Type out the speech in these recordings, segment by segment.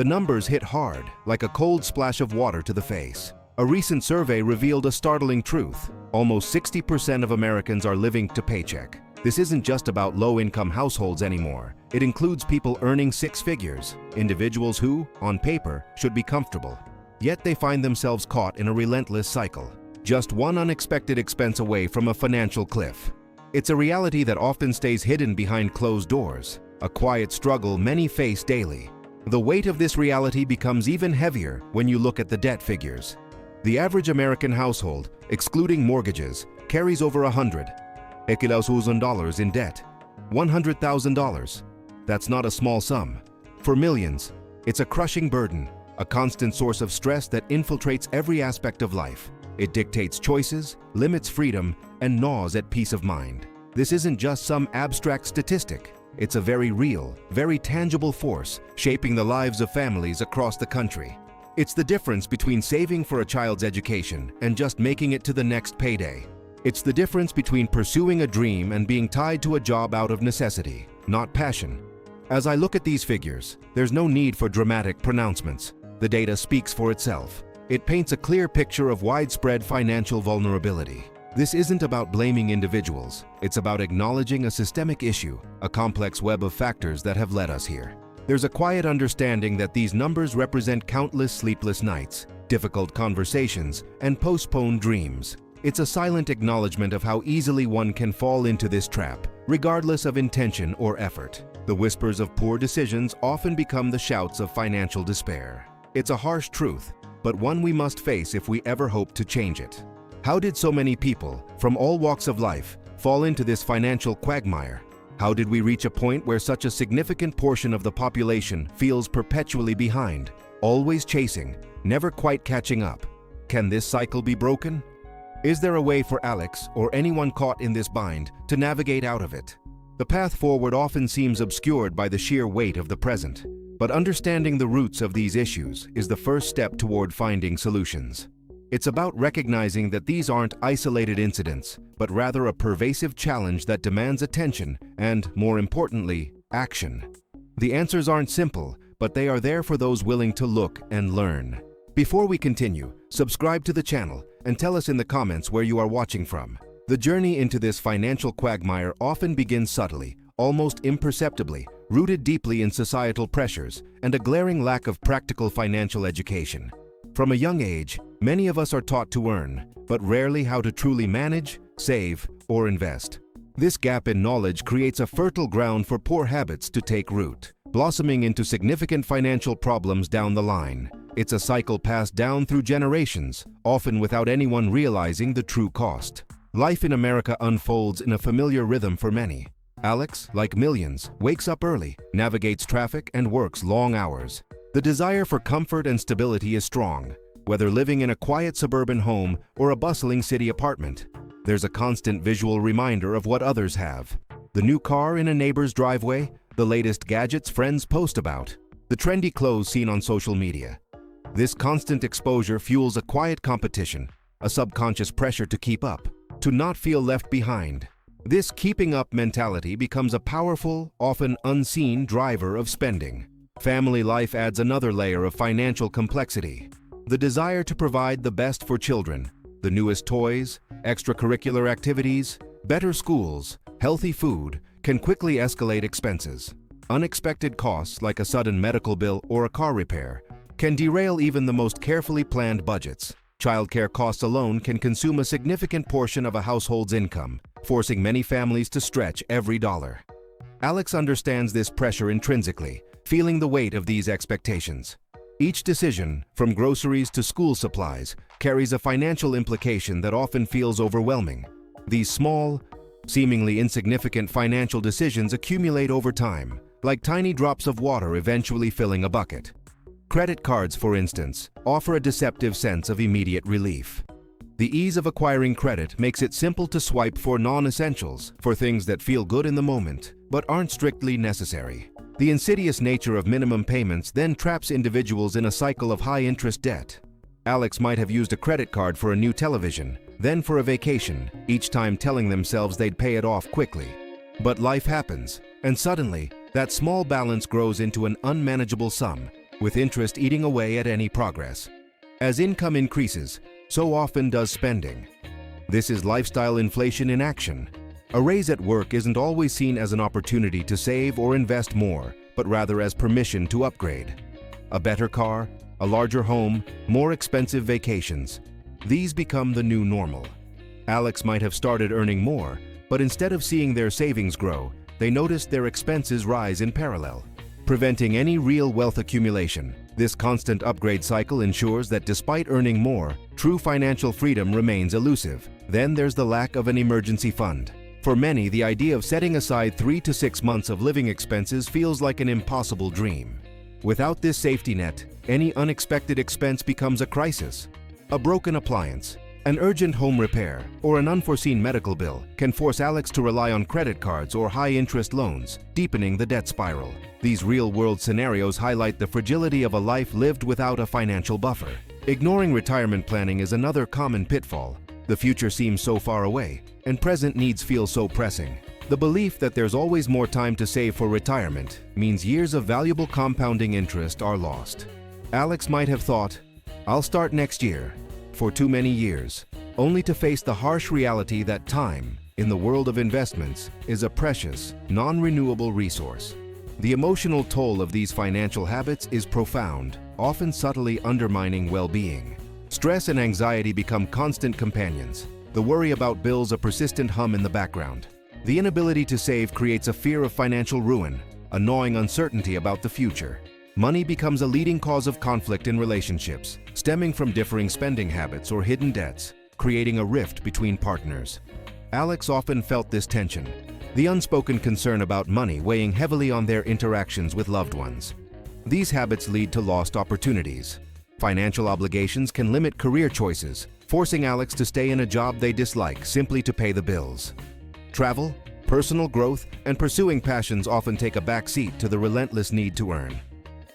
The numbers hit hard, like a cold splash of water to the face. A recent survey revealed a startling truth. Almost 60% of Americans are living to paycheck. This isn't just about low-income households anymore. It includes people earning six figures, individuals who, on paper, should be comfortable. Yet they find themselves caught in a relentless cycle, just one unexpected expense away from a financial cliff. It's a reality that often stays hidden behind closed doors, a quiet struggle many face daily. The weight of this reality becomes even heavier when you look at the debt figures. The average American household, excluding mortgages, carries over $100,000 in debt. $100,000. That's not a small sum. For millions, it's a crushing burden, a constant source of stress that infiltrates every aspect of life. It dictates choices, limits freedom, and gnaws at peace of mind. This isn't just some abstract statistic. It's a very real, very tangible force shaping the lives of families across the country. It's the difference between saving for a child's education and just making it to the next payday. It's the difference between pursuing a dream and being tied to a job out of necessity, not passion. As I look at these figures, there's no need for dramatic pronouncements. The data speaks for itself. It paints a clear picture of widespread financial vulnerability. This isn't about blaming individuals. It's about acknowledging a systemic issue, a complex web of factors that have led us here. There's a quiet understanding that these numbers represent countless sleepless nights, difficult conversations, and postponed dreams. It's a silent acknowledgement of how easily one can fall into this trap, regardless of intention or effort. The whispers of poor decisions often become the shouts of financial despair. It's a harsh truth, but one we must face if we ever hope to change it. How did so many people, from all walks of life, fall into this financial quagmire? How did we reach a point where such a significant portion of the population feels perpetually behind, always chasing, never quite catching up? Can this cycle be broken? Is there a way for Alex, or anyone caught in this bind, to navigate out of it? The path forward often seems obscured by the sheer weight of the present, but understanding the roots of these issues is the first step toward finding solutions. It's about recognizing that these aren't isolated incidents, but rather a pervasive challenge that demands attention and, more importantly, action. The answers aren't simple, but they are there for those willing to look and learn. Before we continue, subscribe to the channel and tell us in the comments where you are watching from. The journey into this financial quagmire often begins subtly, almost imperceptibly, rooted deeply in societal pressures and a glaring lack of practical financial education. From a young age, many of us are taught to earn, but rarely how to truly manage, save, or invest. This gap in knowledge creates a fertile ground for poor habits to take root, blossoming into significant financial problems down the line. It's a cycle passed down through generations, often without anyone realizing the true cost. Life in America unfolds in a familiar rhythm for many. Alex, like millions, wakes up early, navigates traffic, and works long hours. The desire for comfort and stability is strong, whether living in a quiet suburban home or a bustling city apartment. There's a constant visual reminder of what others have. The new car in a neighbor's driveway, the latest gadgets friends post about, the trendy clothes seen on social media. This constant exposure fuels a quiet competition, a subconscious pressure to keep up, to not feel left behind. This keeping up mentality becomes a powerful, often unseen driver of spending. Family life adds another layer of financial complexity. The desire to provide the best for children, the newest toys, extracurricular activities, better schools, healthy food, can quickly escalate expenses. Unexpected costs like a sudden medical bill or a car repair can derail even the most carefully planned budgets. Childcare costs alone can consume a significant portion of a household's income, forcing many families to stretch every dollar. Alex understands this pressure intrinsically, feeling the weight of these expectations. Each decision, from groceries to school supplies, carries a financial implication that often feels overwhelming. These small, seemingly insignificant financial decisions accumulate over time, like tiny drops of water eventually filling a bucket. Credit cards, for instance, offer a deceptive sense of immediate relief. The ease of acquiring credit makes it simple to swipe for non-essentials, for things that feel good in the moment, but aren't strictly necessary. The insidious nature of minimum payments then traps individuals in a cycle of high-interest debt. Alex might have used a credit card for a new television, then for a vacation, each time telling themselves they'd pay it off quickly. But life happens, and suddenly, that small balance grows into an unmanageable sum, with interest eating away at any progress. As income increases, so often does spending. This is lifestyle inflation in action. A raise at work isn't always seen as an opportunity to save or invest more, but rather as permission to upgrade. A better car, a larger home, more expensive vacations. These become the new normal. Alex might have started earning more, but instead of seeing their savings grow, they noticed their expenses rise in parallel. Preventing any real wealth accumulation, this constant upgrade cycle ensures that despite earning more, true financial freedom remains elusive. Then there's the lack of an emergency fund. For many, the idea of setting aside 3 to 6 months of living expenses feels like an impossible dream. Without this safety net, any unexpected expense becomes a crisis. A broken appliance, an urgent home repair, or an unforeseen medical bill can force Alex to rely on credit cards or high-interest loans, deepening the debt spiral. These real-world scenarios highlight the fragility of a life lived without a financial buffer. Ignoring retirement planning is another common pitfall. The future seems so far away, and present needs feel so pressing. The belief that there's always more time to save for retirement means years of valuable compounding interest are lost. Alex might have thought, "I'll start next year," for too many years, only to face the harsh reality that time, in the world of investments, is a precious, non-renewable resource. The emotional toll of these financial habits is profound, often subtly undermining well-being. Stress and anxiety become constant companions. The worry about bills a persistent hum in the background. The inability to save creates a fear of financial ruin, a gnawing uncertainty about the future. Money becomes a leading cause of conflict in relationships, stemming from differing spending habits or hidden debts, creating a rift between partners. Alex often felt this tension, the unspoken concern about money weighing heavily on their interactions with loved ones. These habits lead to lost opportunities. Financial obligations can limit career choices, forcing Alex to stay in a job they dislike simply to pay the bills. Travel, personal growth, and pursuing passions often take a back seat to the relentless need to earn.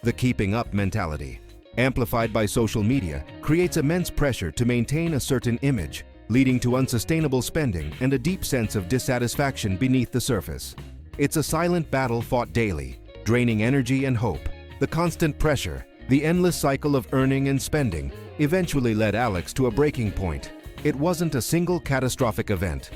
The keeping up mentality, amplified by social media, creates immense pressure to maintain a certain image, leading to unsustainable spending and a deep sense of dissatisfaction beneath the surface. It's a silent battle fought daily, draining energy and hope. The constant pressure, the endless cycle of earning and spending, eventually led Alex to a breaking point. It wasn't a single catastrophic event,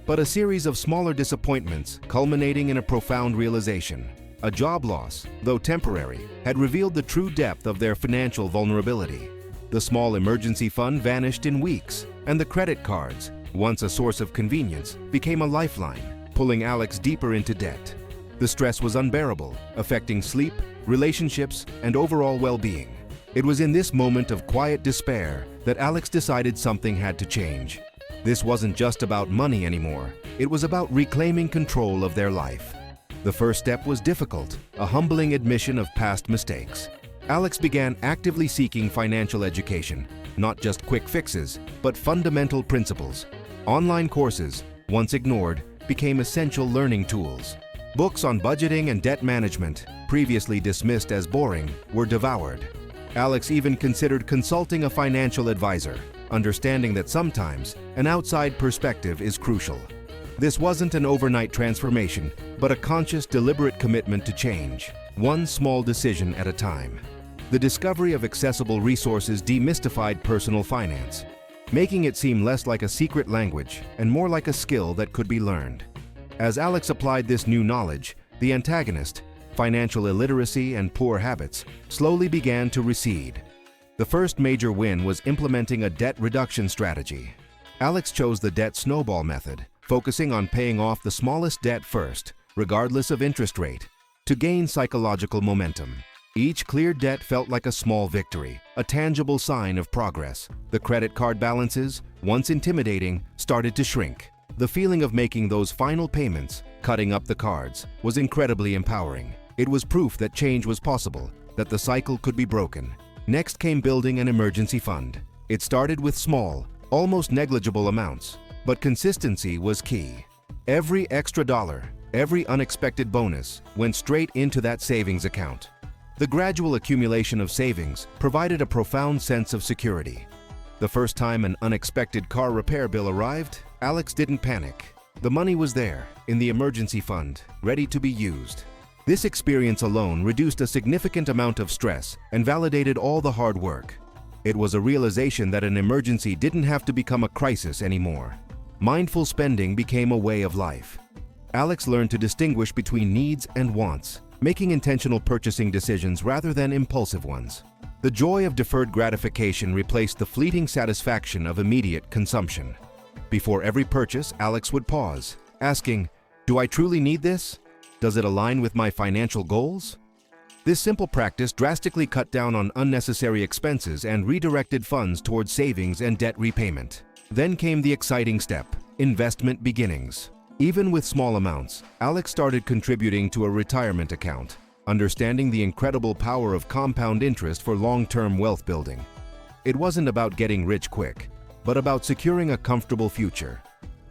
but a series of smaller disappointments culminating in a profound realization. A job loss, though temporary, had revealed the true depth of their financial vulnerability. The small emergency fund vanished in weeks, and the credit cards, once a source of convenience, became a lifeline, pulling Alex deeper into debt. The stress was unbearable, affecting sleep, relationships, and overall well-being. It was in this moment of quiet despair that Alex decided something had to change. This wasn't just about money anymore. It was about reclaiming control of their life. The first step was difficult, a humbling admission of past mistakes. Alex began actively seeking financial education, not just quick fixes, but fundamental principles. Online courses, once ignored, became essential learning tools. Books on budgeting and debt management, previously dismissed as boring, were devoured. Alex even considered consulting a financial advisor, understanding that sometimes an outside perspective is crucial. This wasn't an overnight transformation, but a conscious, deliberate commitment to change, one small decision at a time. The discovery of accessible resources demystified personal finance, making it seem less like a secret language and more like a skill that could be learned. As Alex applied this new knowledge, the antagonist, financial illiteracy and poor habits, slowly began to recede. The first major win was implementing a debt reduction strategy. Alex chose the debt snowball method, focusing on paying off the smallest debt first, regardless of interest rate, to gain psychological momentum. Each cleared debt felt like a small victory, a tangible sign of progress. The credit card balances, once intimidating, started to shrink. The feeling of making those final payments, cutting up the cards, was incredibly empowering. It was proof that change was possible, that the cycle could be broken. Next came building an emergency fund. It started with small, almost negligible amounts, but consistency was key. Every extra dollar, every unexpected bonus went straight into that savings account. The gradual accumulation of savings provided a profound sense of security. The first time an unexpected car repair bill arrived, Alex didn't panic. The money was there, in the emergency fund, ready to be used. This experience alone reduced a significant amount of stress and validated all the hard work. It was a realization that an emergency didn't have to become a crisis anymore. Mindful spending became a way of life. Alex learned to distinguish between needs and wants, making intentional purchasing decisions rather than impulsive ones. The joy of deferred gratification replaced the fleeting satisfaction of immediate consumption. Before every purchase, Alex would pause, asking, "Do I truly need this? Does it align with my financial goals?" This simple practice drastically cut down on unnecessary expenses and redirected funds towards savings and debt repayment. Then came the exciting step, investment beginnings. Even with small amounts, Alex started contributing to a retirement account, understanding the incredible power of compound interest for long-term wealth building. It wasn't about getting rich quick, but about securing a comfortable future.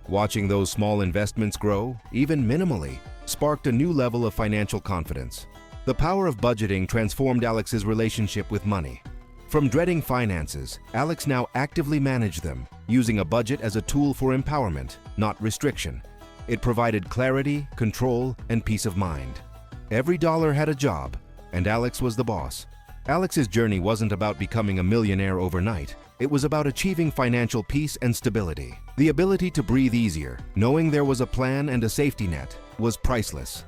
Watching those small investments grow, even minimally, sparked a new level of financial confidence. The power of budgeting transformed Alex's relationship with money. From dreading finances, Alex now actively managed them, using a budget as a tool for empowerment, not restriction. It provided clarity, control, and peace of mind. Every dollar had a job, and Alex was the boss. Alex's journey wasn't about becoming a millionaire overnight. It was about achieving financial peace and stability. The ability to breathe easier, knowing there was a plan and a safety net, was priceless.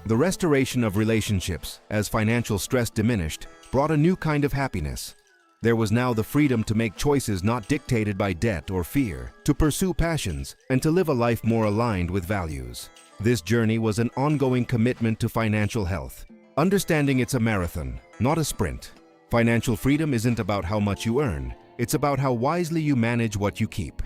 The restoration of relationships, as financial stress diminished, brought a new kind of happiness. There was now the freedom to make choices not dictated by debt or fear, to pursue passions, and to live a life more aligned with values. This journey was an ongoing commitment to financial health, understanding it's a marathon, not a sprint. Financial freedom isn't about how much you earn, it's about how wisely you manage what you keep.